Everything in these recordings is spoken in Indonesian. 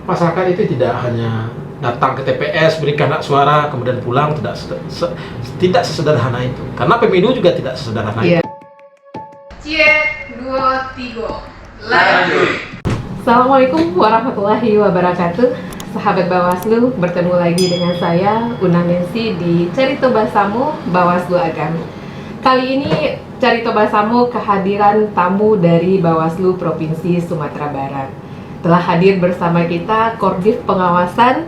masyarakat itu tidak hanya datang ke TPS, berikan hak suara, kemudian pulang, tidak sesederhana itu. Karena pemilu juga tidak sesederhana itu. Cek 2, 3, lanjut. Assalamualaikum warahmatullahi wabarakatuh. Sahabat Bawaslu, bertemu lagi dengan saya, Una Nancy di Carito Basamo, Bawaslu Agam. Kali ini Carito Basamo kehadiran tamu dari Bawaslu Provinsi Sumatera Barat. Telah hadir bersama kita Korbit Pengawasan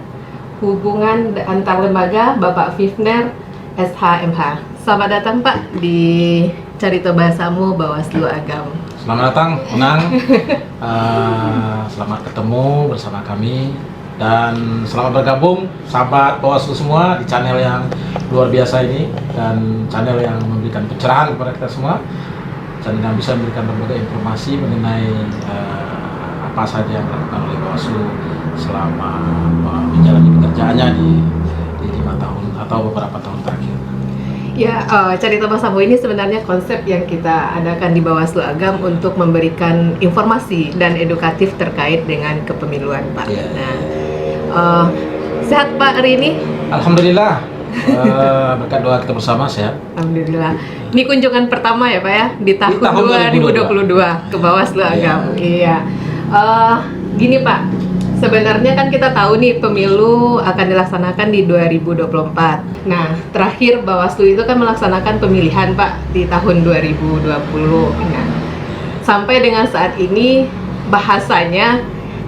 Hubungan Antar Lembaga Bapak Fifner SHMH. Selamat datang Pak di Carito Basamo, Bawaslu Agam. Selamat datang, Unang. Selamat ketemu bersama kami dan selamat bergabung sahabat Bawaslu semua di channel yang luar biasa ini dan channel yang memberikan pencerahan kepada kita semua, channel yang bisa memberikan berbagai informasi mengenai apa saja yang dilakukan oleh Bawaslu selama menjalani pekerjaannya di 5 tahun atau beberapa tahun terakhir. Ya, Carito Basamo ini sebenarnya konsep yang kita adakan di Bawaslu Agam untuk memberikan informasi dan edukatif terkait dengan kepemiluan, Pak. Yeah. Nah, sehat Pak hari ini? Alhamdulillah, berkat doa kita bersama sehat. Alhamdulillah. Ini kunjungan pertama ya Pak ya di tahun 2022 ke Bawaslu Agam. Iya. Gini Pak, sebenarnya kan kita tahu nih pemilu akan dilaksanakan di 2024. Nah, terakhir Bawaslu itu kan melaksanakan pemilihan Pak di tahun 2020. Nah, sampai dengan saat ini bahasanya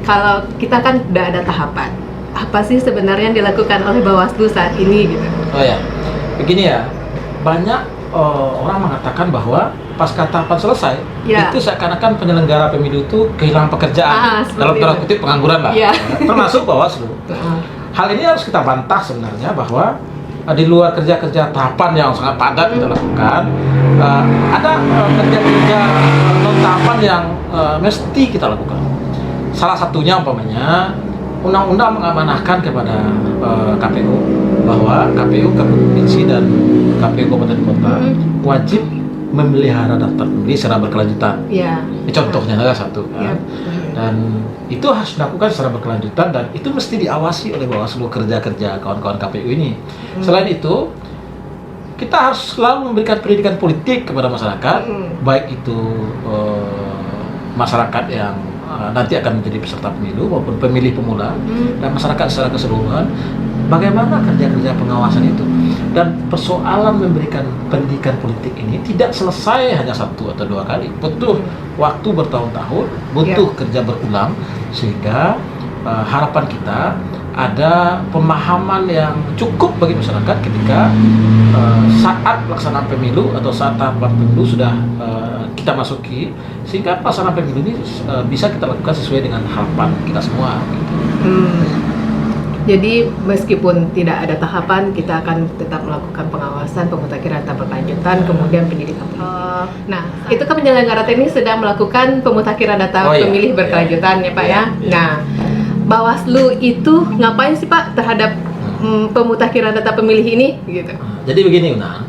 kalau kita kan udah ada tahapan. Apa sih sebenarnya yang dilakukan oleh Bawaslu saat ini gitu? Oh ya, begini ya, banyak orang mengatakan bahwa pasca tahapan selesai, itu seakan-akan penyelenggara pemilu itu kehilangan pekerjaan, dalam tanda kutip pengangguran lah, termasuk Bawaslu. Hal ini harus kita bantah sebenarnya bahwa di luar kerja-kerja tahapan yang sangat padat kita lakukan, ada kerja-kerja non tahapan yang mesti kita lakukan. Salah satunya umpamanya undang-undang mengamanahkan kepada KPU bahwa KPU provinsi dan KPU kabupaten kota wajib memelihara daftar pemilih secara berkelanjutan. Ini contohnya salah satu kan. Dan itu harus dilakukan secara berkelanjutan dan itu mesti diawasi oleh Bawaslu kerja-kerja kawan-kawan KPU ini. Selain itu, kita harus selalu memberikan pendidikan politik kepada masyarakat, baik itu masyarakat yang nanti akan menjadi peserta pemilu maupun pemilih pemula dan masyarakat secara keseluruhan, bagaimana kerja-kerja pengawasan itu. Dan persoalan memberikan pendidikan politik ini tidak selesai hanya 1 atau 2 kali, butuh waktu bertahun-tahun, butuh kerja berulang, sehingga harapan kita ada pemahaman yang cukup bagi masyarakat ketika saat pelaksanaan pemilu atau saat tahapan pemilu sudah kita masuki, sehingga pelaksanaan pemilu ini bisa kita lakukan sesuai dengan harapan kita semua gitu. Jadi meskipun tidak ada tahapan, kita akan tetap melakukan pengawasan, pemutakhiran data berkelanjutan, kemudian pendidikan. Nah, itu kan penyelenggara teknis sedang melakukan pemutakhiran data pemilih berkelanjutan ya Pak ya. Nah, Bawaslu itu ngapain sih Pak terhadap pemutakhiran data pemilih ini gitu? Jadi begini Unang,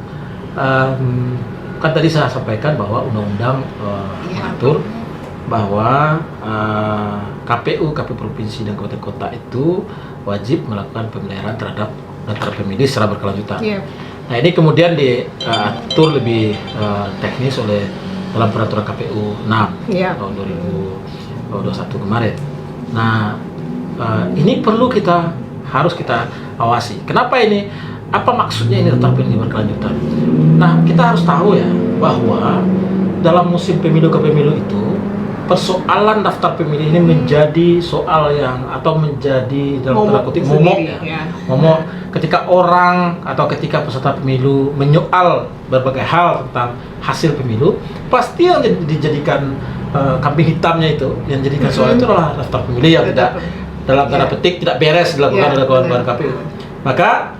kan tadi saya sampaikan bahwa undang-undang mengatur bahwa KPU provinsi dan kabupaten kota itu wajib melakukan pemeliharaan terhadap daftar pemilih secara berkelanjutan. Nah, ini kemudian diatur lebih teknis oleh dalam peraturan KPU 6 tahun 2021 kemarin. Nah, ini harus kita awasi. Kenapa ini? Apa maksudnya ini daftar pemilih berkelanjutan? Nah, kita harus tahu ya bahwa dalam musim pemilu ke pemilu itu persoalan daftar pemilih ini menjadi soal yang atau menjadi dalam tanda kutip momok ketika orang atau ketika peserta pemilu menyoal berbagai hal tentang hasil pemilu, pasti yang dijadikan kambing hitamnya itu, yang dijadikan soal itu adalah daftar pemilih yang tidak dalam tanda petik tidak beres dilakukan oleh kawan-kawan KPU. Maka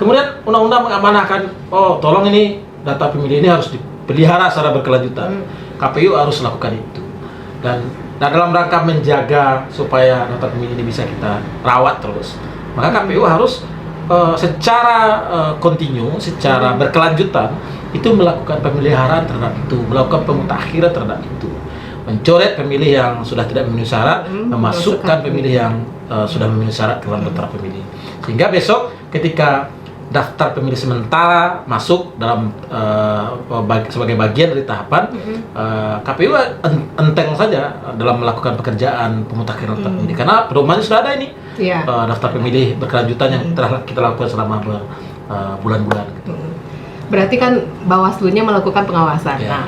kemudian undang-undang mengamanahkan, tolong ini data pemilih ini harus dipelihara secara berkelanjutan. KPU harus lakukan itu. Dan dalam rangka menjaga supaya data pemilih ini bisa kita rawat terus, maka KPU harus secara kontinu, secara berkelanjutan itu melakukan pemeliharaan terhadap itu, melakukan pemutakhiran terhadap itu. mencoret pemilih yang sudah tidak memenuhi syarat, memasukkan memasukkan pemilih yang sudah memenuhi syarat ke dalam daftar pemilih. Sehingga besok ketika daftar pemilih sementara masuk dalam sebagai bagian dari tahapan, KPU enteng saja dalam melakukan pekerjaan pemutakhiran daftar pemilih, karena pedomannya sudah ada ini. Daftar pemilih berkelanjutan yang telah kita lakukan selama bulan-bulan gitu. Berarti kan Bawaslu-nya melakukan pengawasan. Ya. Nah,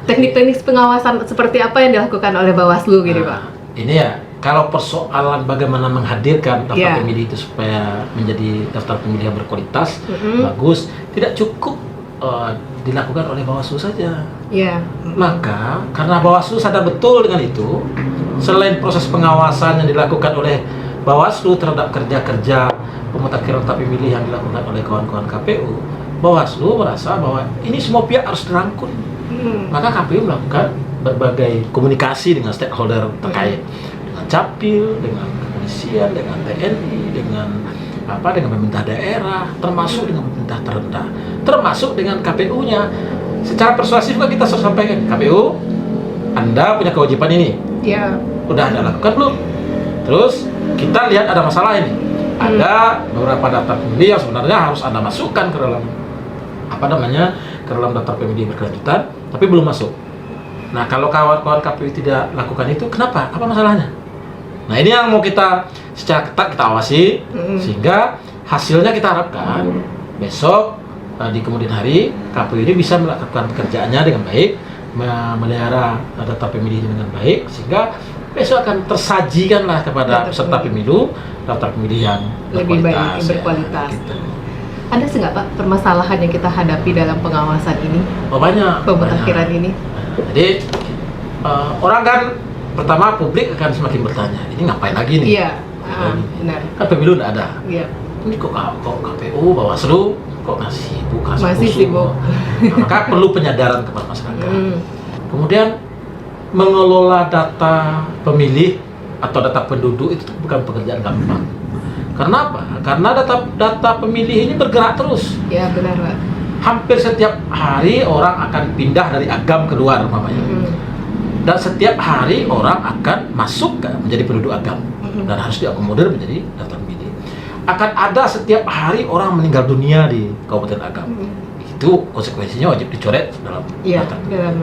teknik-teknik pengawasan seperti apa yang dilakukan oleh Bawaslu gitu, Pak? Ini ya, kalau persoalan bagaimana menghadirkan daftar Ya. pemilih itu supaya menjadi daftar pemilih yang berkualitas, bagus, tidak cukup dilakukan oleh Bawaslu saja. Iya. Maka karena Bawaslu sadar betul dengan itu, selain proses pengawasan yang dilakukan oleh Bawaslu terhadap kerja-kerja pemutakhiran daftar pemilih yang dilakukan oleh kawan-kawan KPU, Bawaslu merasa bahwa ini semua pihak harus dirangkul. Maka KPU melakukan berbagai komunikasi dengan stakeholder terkait, dengan Capil, dengan kepolisian, dengan TNI, dengan pemerintah daerah, termasuk dengan pemerintah terendah, termasuk dengan KPU-nya. Secara persuasif juga kita sampaikan, KPU, Anda punya kewajiban ini. Iya. Udah Anda lakukan belum? Terus kita lihat ada masalah ini. Ada beberapa daftar pemilih yang sebenarnya harus Anda masukkan ke dalam ke dalam daftar pemilih berkelanjutan, tapi belum masuk. Nah, kalau kawan-kawan KPU tidak lakukan itu, kenapa? Apa masalahnya? Nah, ini yang mau kita secara ketat kita awasi, sehingga hasilnya kita harapkan besok di kemudian hari KPU ini bisa melakukan pekerjaannya dengan baik, memelihara daftar pemilih dengan baik, sehingga besok akan tersajikanlah kepada peserta pemilu daftar pemilih yang lebih baik, yang ya, berkualitas. gitu. Ada nggak, Pak, permasalahan yang kita hadapi dalam pengawasan ini? Oh, banyak. Pemutakhiran ini? Jadi orang kan pertama publik akan semakin bertanya, ini ngapain lagi nih? Iya, benar. Kan pemilu nggak ada. Iya. Ini kok KPU, Bawaslu kok masih sibuk, Masih sibuk. Nah, maka perlu penyadaran kepada masyarakat. Kemudian mengelola data pemilih atau data penduduk itu bukan pekerjaan gampang. Karena apa? Karena data pemilih ini bergerak terus. Ya, benar, Pak. Hampir setiap hari orang akan pindah dari agam keluar umpamanya. Dan setiap hari orang akan masuk menjadi penduduk agam dan harus diakomodir menjadi daftar pemilih. Akan ada setiap hari orang meninggal dunia di Kabupaten Agam. Itu konsekuensinya wajib dicoret dalam daftar pemilih.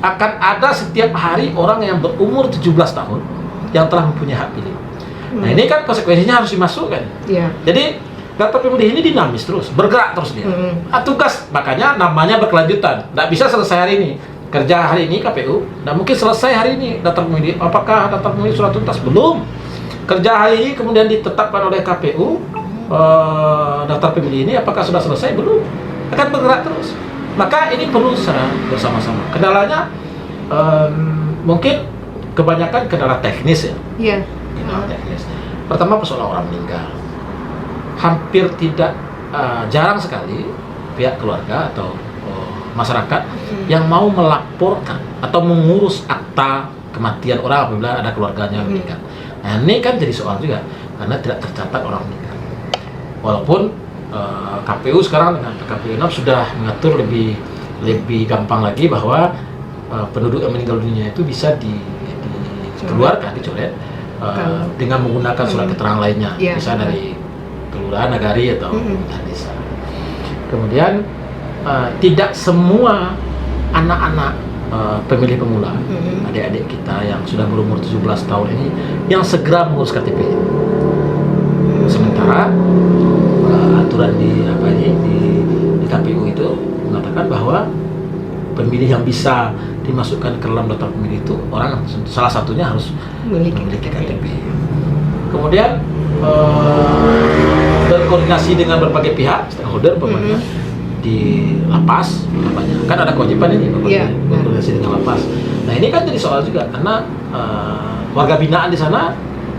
Akan ada setiap hari orang yang berumur 17 tahun yang telah mempunyai hak pilih. Nah, ini kan konsekuensinya harus dimasukkan. Jadi daftar pemilih ini dinamis terus, bergerak terus dia. Tugas, makanya namanya berkelanjutan. Nggak bisa selesai hari ini. Kerja hari ini KPU, nggak mungkin selesai hari ini daftar pemilih. Apakah daftar pemilih sudah tuntas? Belum. Kerja hari ini kemudian ditetapkan oleh KPU, daftar pemilih ini apakah sudah selesai? Belum. Akan bergerak terus. Maka ini perlu secara bersama-sama. Kendalanya mungkin kebanyakan kendala teknis ya. Iya. Kendala teknis. Pertama, persoalan orang meninggal. Hampir tidak, jarang sekali pihak keluarga atau masyarakat yang mau melaporkan atau mengurus akta kematian orang apabila ada keluarganya meninggal. Nah, ini kan jadi soal juga karena tidak tercatat orang meninggal. Walaupun KPU sekarang dengan PKPU 6 sudah mengatur lebih gampang lagi bahwa penduduk yang meninggal dunia itu bisa dikeluarkan, dicoret dengan menggunakan surat keterangan lainnya, misalnya dari kelurahan, nagari atau desa. Kemudian tidak semua anak-anak pemilih pemula, adik-adik kita yang sudah berumur 17 tahun ini yang segera mengurus KTP. Sementara aturan di KPU itu mengatakan bahwa pemilih yang bisa dimasukkan ke dalam daftar pemilih itu orang salah satunya harus memiliki KTP. Kemudian berkoordinasi dengan berbagai pihak stakeholder umpamanya di lapas, kan ada kewajiban ini berkoordinasi dengan lapas. Nah, ini kan jadi soal juga karena warga binaan di sana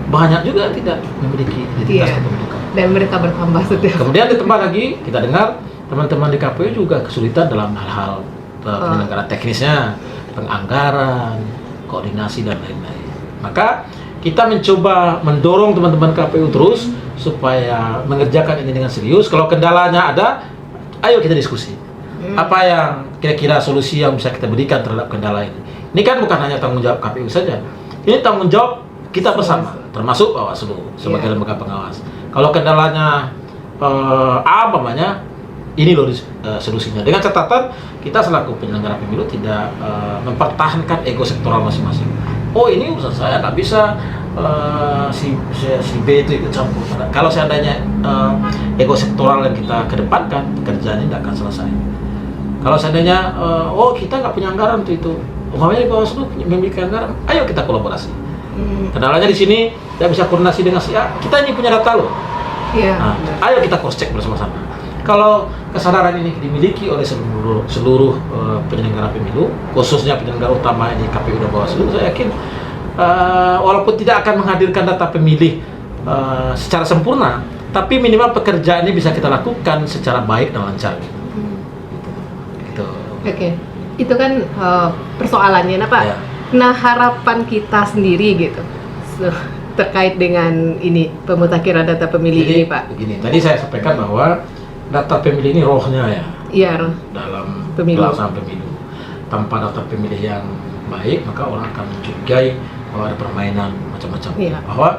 banyak juga tidak memiliki identitas kependudukan. Dan mereka bertambah setiap. Kemudian ditambah lagi kita dengar teman-teman di KPU juga kesulitan dalam hal-hal penyelenggaraan teknisnya, penganggaran, koordinasi dan lain-lain. Maka kita mencoba mendorong teman-teman KPU terus supaya mengerjakan ini dengan serius. Kalau kendalanya ada, ayo kita diskusi. Apa yang kira-kira solusi yang bisa kita berikan terhadap kendala ini? Ini kan bukan hanya tanggung jawab KPU saja, ini tanggung jawab kita bersama, termasuk Bawaslu sebagai lembaga pengawas. Kalau kendalanya umpamanya, ini loh solusinya. Dengan catatan kita selaku penyelenggara pemilu tidak mempertahankan ego sektoral masing-masing. Oh ini urusan saya, nggak bisa si B itu ikut campur. Kalau seandainya ego sektoral yang kita kedepankan, pekerjaan ini tidak akan selesai. Kalau seandainya oh kita nggak punya anggaran untuk itu, umpamanya di Bawaslu memiliki anggaran, ayo kita kolaborasi. Kendalanya di sini tidak bisa koordinasi dengan si A, kita ini punya data loh. Nah, ayo kita cross check bersama-sama. Kalau kesadaran ini dimiliki oleh seluruh penyelenggara pemilu, khususnya penyelenggara utama di KPU dan Bawaslu, saya yakin walaupun tidak akan menghadirkan data pemilih secara sempurna, tapi minimal pekerjaan ini bisa kita lakukan secara baik dan lancar. Gitu. Oke, itu kan persoalannya, nah Pak. Ya. Nah harapan kita sendiri gitu terkait dengan ini pemutakhiran data pemilih Jadi, ini Pak. Begini, tadi saya sampaikan bahwa data pemilih ini rohnya ya. Iya, Dalam pemilu. pelaksanaan pemilu. Tanpa data pemilih yang baik, maka orang akan mencurigai bahwa ada permainan macam-macam. Iya. Bahwa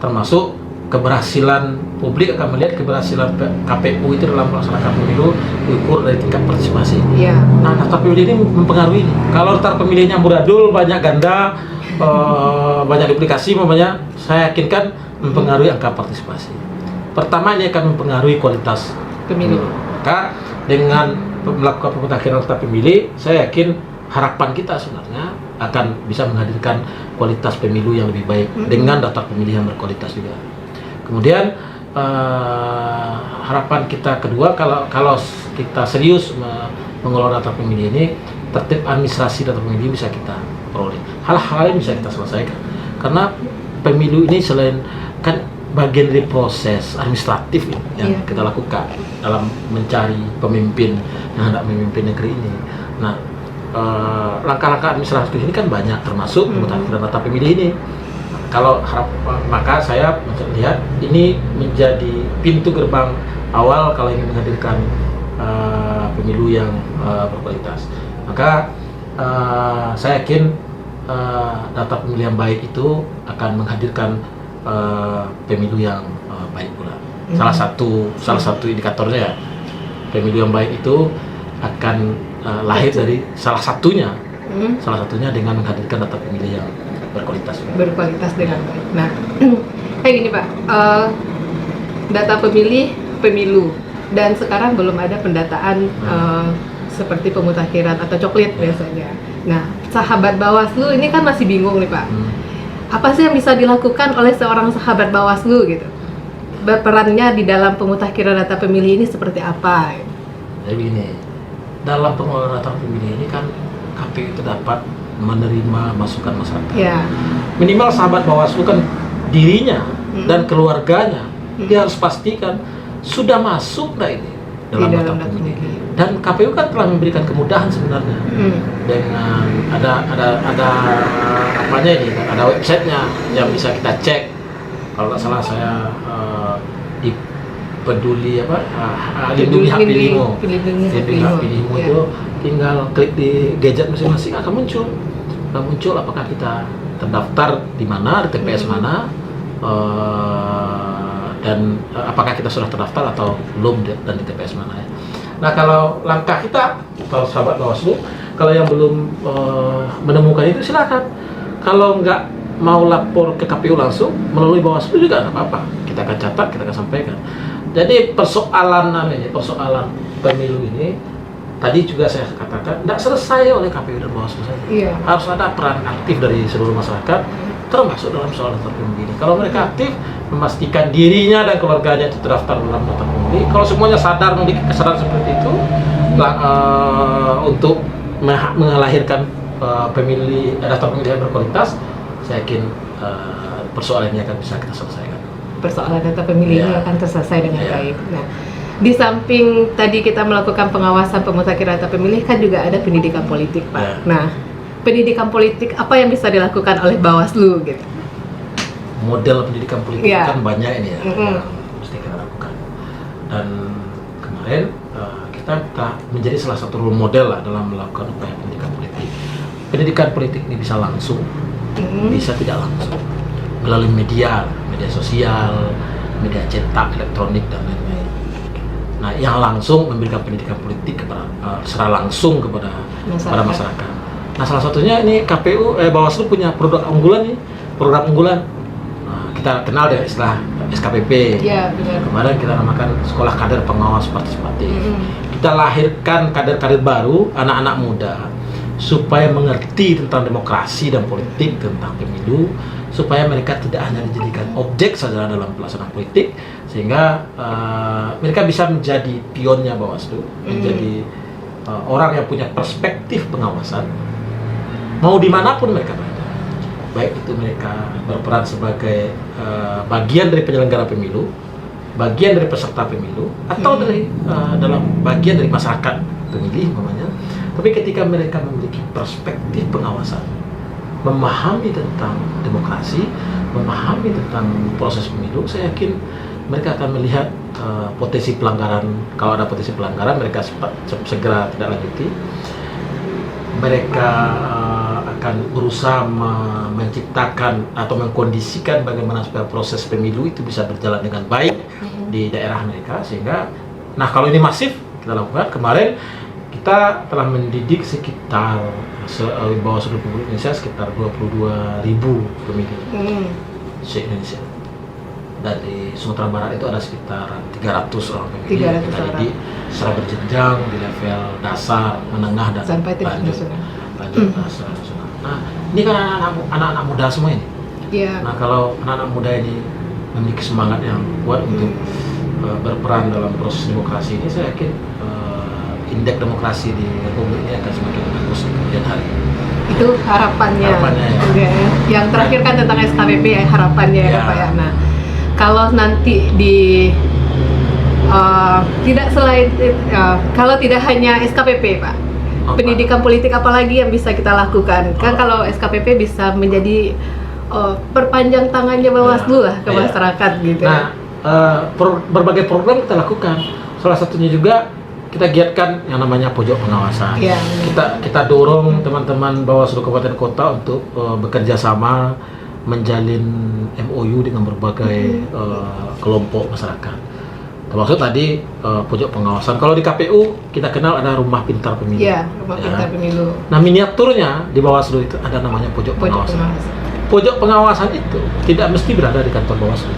termasuk keberhasilan publik akan melihat keberhasilan KPU itu dalam melaksanakan pemilu diukur dari tingkat partisipasi. Iya. Nah, daftar pemilih ini mempengaruhi. Kalau daftar pemilihnya amburadul, banyak ganda, banyak duplikasi, namanya, saya yakinkan mempengaruhi angka partisipasi. Pertama, ini akan mempengaruhi kualitas Pemilu. Maka dengan melakukan pemutakhiran daftar pemilih, saya yakin harapan kita sebenarnya akan bisa menghadirkan kualitas pemilu yang lebih baik dengan daftar pemilih yang berkualitas juga. Kemudian harapan kita kedua, kalau kita serius mengelola data pemilih ini, tertib administrasi data pemilih bisa kita peroleh. Hal-hal yang bisa kita selesaikan. Karena pemilu ini selain kan bagian dari proses administratif yang kita lakukan dalam mencari pemimpin yang hendak memimpin negeri ini. Nah, langkah-langkah administratif ini kan banyak, termasuk pemutakhiran data pemilih ini. Kalau maka saya melihat ini menjadi pintu gerbang awal kalau ingin menghadirkan pemilu yang berkualitas. Maka saya yakin data pemilih yang baik itu akan menghadirkan pemilu yang baik pula. Salah satu indikatornya ya, pemilu yang baik itu akan lahir dari salah satunya dengan menghadirkan data pemilih yang berkualitas dengan baik. Nah, kayak gini Pak, data pemilih pemilu dan sekarang belum ada pendataan seperti pemutakhiran atau coklit biasanya. Nah, sahabat Bawaslu ini kan masih bingung nih Pak. Apa sih yang bisa dilakukan oleh seorang sahabat Bawaslu gitu? Berperannya di dalam pemutakhiran data pemilih ini seperti apa? Jadi begini, dalam pengelolaan data pemilih ini kan KPU itu dapat menerima masukan masyarakat. Ya. Minimal sahabat Bawaslu kan dirinya dan keluarganya dia harus pastikan sudah masuk nggak ini dalam data pemilih. Dan KPU kan telah memberikan kemudahan sebenarnya dengan ada apanya ini, ada websitenya yang bisa kita cek. Kalau nggak salah saya di peduli lindungi hak pilihmu. Lindungi hak pilihmu itu tinggal klik di gadget masing-masing akan muncul apakah kita terdaftar di mana, di TPS mana, dan apakah kita sudah terdaftar atau belum dan di TPS mana ya. Nah, kalau langkah kita, kalau sahabat Bawaslu, kalau yang belum menemukan itu silakan. Kalau nggak mau lapor ke KPU langsung melalui Bawaslu juga nggak apa-apa. Kita akan catat, kita akan sampaikan. Jadi persoalan pemilu ini tadi juga saya katakan tidak selesai oleh KPU dan Bawaslu saja. Iya. Harus ada peran aktif dari seluruh masyarakat, termasuk dalam soal daftar pemilih. Kalau mereka aktif memastikan dirinya dan keluarganya itu terdaftar dalam daftar pemilih, kalau semuanya sadar memiliki kesadaran seperti itu untuk melahirkan pemilih daftar pemilih yang berkualitas, saya yakin persoalan ini akan bisa kita selesaikan. Persoalan data pemilih ini akan terselesai dengan baik. Nah, di samping tadi kita melakukan pengawasan pemutakhiran data pemilih, kan juga ada pendidikan politik, Pak. Nah, pendidikan politik apa yang bisa dilakukan oleh Bawaslu gitu? Model pendidikan politik kan banyak ini ya, yang mesti kita lakukan. Dan kemarin kita menjadi salah satu role model lah dalam melakukan upaya pendidikan politik. pendidikan politik ini bisa langsung, bisa tidak langsung, melalui media sosial, media cetak, elektronik dan lain-lain. Nah, yang langsung memberikan pendidikan politik kepada secara langsung kepada masyarakat. Nah, salah satunya ini Bawaslu punya program unggulan. Nah, kita kenal dengan istilah SKPP. Iya, benar. Kemarin kita namakan Sekolah Kader Pengawas Partisipatif. Kita lahirkan kader-kader baru, anak-anak muda, supaya mengerti tentang demokrasi dan politik, tentang pemilu, supaya mereka tidak hanya dijadikan objek saja dalam pelaksanaan politik, sehingga mereka bisa menjadi pionnya Bawaslu, menjadi orang yang punya perspektif pengawasan, mau dimanapun mereka berada, baik itu mereka berperan sebagai bagian dari penyelenggara pemilu, bagian dari peserta pemilu, atau dari dalam bagian dari masyarakat pemilih namanya. Tapi ketika mereka memiliki perspektif pengawasan, memahami tentang demokrasi, memahami tentang proses pemilu, saya yakin mereka akan melihat potensi pelanggaran. Kalau ada potensi pelanggaran, mereka segera tidak lanjuti. Mereka akan berusaha menciptakan atau mengkondisikan bagaimana supaya proses pemilu itu bisa berjalan dengan baik di daerah mereka, sehingga, nah kalau ini masif kita lakukan. Kemarin kita telah mendidik sekitar Bawaslu Republik Indonesia sekitar 22.000 pemilih se-Indonesia. Dari Sumatera Barat itu ada sekitar 300 orang pemilih. Kita didik secara berjenjang di level dasar, menengah dan sampai lanjut dasar. Nah, ini kan anak-anak muda semua ini. Yeah. Nah, kalau anak-anak muda ini memiliki semangat yang kuat untuk berperan dalam proses demokrasi ini, saya yakin indeks demokrasi di Republik ini akan semakin bagus di kemudian hari. Itu harapannya. Ya. Okay. Yang terakhir kan tentang SKPP ya, harapannya ya Pak ya. Nah, kalau nanti kalau tidak hanya SKPP Pak, pendidikan politik apalagi yang bisa kita lakukan? Kan kalau SKPP bisa menjadi perpanjang tangannya Bawaslu lah ke masyarakat gitu. Nah, berbagai program kita lakukan. Salah satunya juga kita giatkan yang namanya pojok pengawasan. Ya, kita dorong teman-teman Bawaslu Kabupaten Kota untuk bekerja sama, menjalin MOU dengan berbagai kelompok masyarakat. Termasuk tadi pojok pengawasan. Kalau di KPU kita kenal ada rumah pintar pemilu. Iya, rumah pintar pemilu. Nah, miniaturnya di Bawaslu itu ada namanya pojok pengawasan. Pojok pengawasan itu tidak mesti berada di kantor Bawaslu.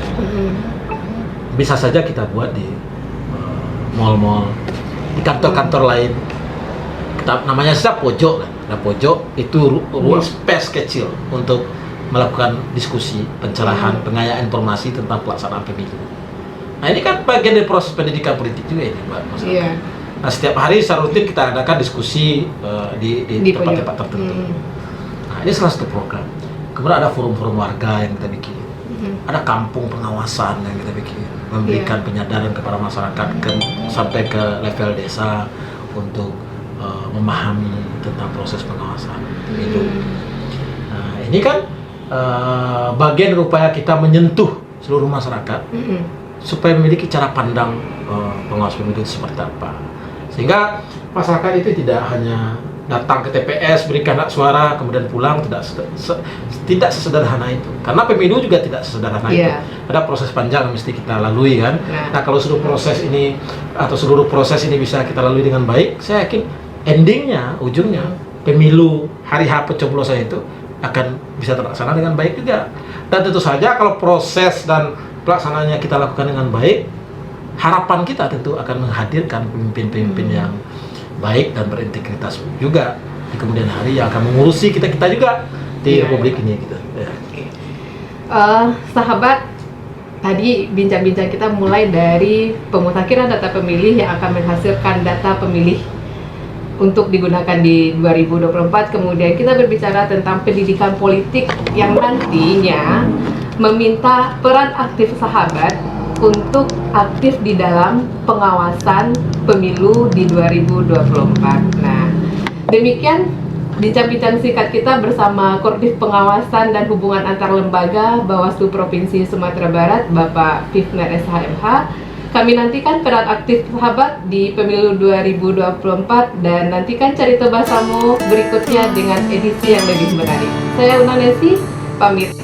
Bisa saja kita buat di mall-mall, di kantor-kantor lain. Namanya saja pojok. Nah, pojok itu ruang space kecil untuk melakukan diskusi, pencerahan, pengayaan informasi tentang pelaksanaan pemilu. Nah, ini kan bagian dari proses pendidikan politik juga ini, Mbak. Yeah. Nah, setiap hari secara rutin kita adakan diskusi di tempat-tempat tertentu. Nah, ini salah satu program. Kemudian ada forum-forum warga yang kita bikin. Ada kampung pengawasan yang kita bikin, memberikan penyadaran kepada masyarakat sampai ke level desa untuk memahami tentang proses pengawasan itu. Nah, ini kan bagian dari upaya kita menyentuh seluruh masyarakat supaya memiliki cara pandang pengawas pemilu seperti apa, sehingga masyarakat itu tidak hanya datang ke TPS, berikan hak suara, kemudian pulang, tidak sesederhana itu. Karena pemilu juga tidak sesederhana itu. Ada proses panjang yang mesti kita lalui kan. Nah, kalau seluruh proses ini bisa kita lalui dengan baik, saya yakin endingnya, ujungnya, pemilu hari H pencoblosan itu akan bisa terlaksana dengan baik juga. Dan tentu saja kalau proses dan pelaksananya kita lakukan dengan baik, harapan kita tentu akan menghadirkan pemimpin-pemimpin yang baik dan berintegritas juga di kemudian hari, yang akan mengurusi kita juga di Republik ini gitu. Sahabat, tadi bincang-bincang kita mulai dari pemutakhiran data pemilih yang akan menghasilkan data pemilih untuk digunakan di 2024. Kemudian kita berbicara tentang pendidikan politik yang nantinya meminta peran aktif sahabat untuk aktif di dalam pengawasan pemilu di 2024. Nah, demikian bincang-bincang singkat kita bersama Koordinator Pengawasan dan Hubungan Antar Lembaga Bawaslu Provinsi Sumatera Barat, Bapak Fifner SHMH. Kami nantikan peran aktif sahabat di pemilu 2024 dan nantikan cerita Basamu berikutnya dengan edisi yang lebih menarik. Saya Una Nesi, pamit.